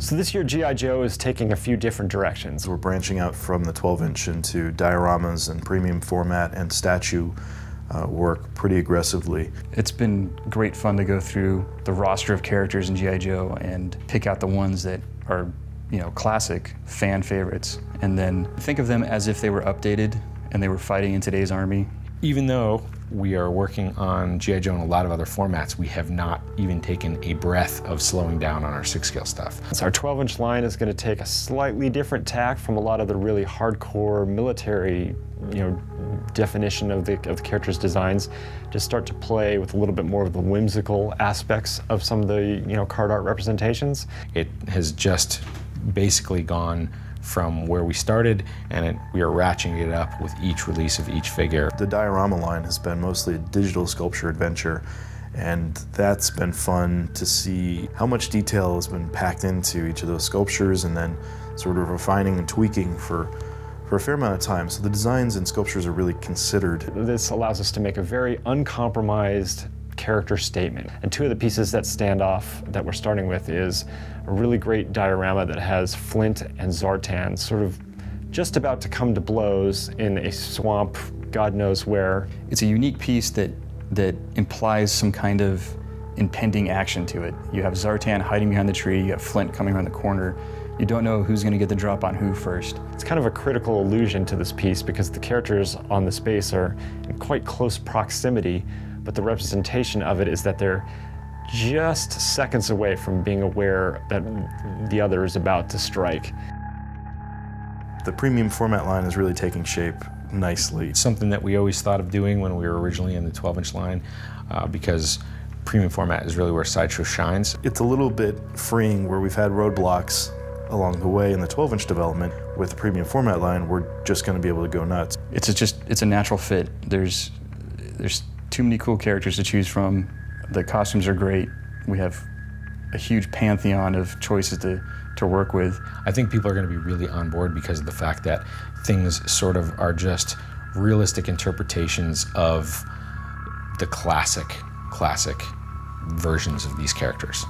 So this year G.I. Joe is taking a few different directions. We're branching out from the 12-inch into dioramas and premium format and statue work pretty aggressively. It's been great fun to go through the roster of characters in G.I. Joe and pick out the ones that are, classic fan favorites, and then think of them as if they were updated and they were fighting in today's army. Even though we are working on G.I. Joe and a lot of other formats, we have not even taken a breath of slowing down on our 6-scale stuff. So our 12-inch line is going to take a slightly different tack from a lot of the really hardcore military, definition of the characters' designs, to start to play with a little bit more of the whimsical aspects of some of the, card art representations. It has just basically gone from where we started, and we are ratcheting it up with each release of each figure. The diorama line has been mostly a digital sculpture adventure, and that's been fun to see how much detail has been packed into each of those sculptures, and then sort of refining and tweaking for a fair amount of time. So the designs and sculptures are really considered. This allows us to make a very uncompromised character statement. And two of the pieces that stand off that we're starting with is a really great diorama that has Flint and Zartan sort of just about to come to blows in a swamp, God knows where. It's a unique piece that implies some kind of impending action to it. You have Zartan hiding behind the tree, you have Flint coming around the corner. You don't know who's going to get the drop on who first. It's kind of a critical allusion to this piece because the characters on the space are in quite close proximity, but the representation of it is that they're just seconds away from being aware that the other is about to strike. The premium format line is really taking shape nicely. It's something that we always thought of doing when we were originally in the 12-inch line, because premium format is really where Sideshow shines. It's a little bit freeing where we've had roadblocks along the way in the 12-inch development. With the premium format line, we're just going to be able to go nuts. It's a natural fit. There's too many cool characters to choose from. The costumes are great. We have a huge pantheon of choices to work with. I think people are going to be really on board because of the fact that things sort of are just realistic interpretations of the classic versions of these characters.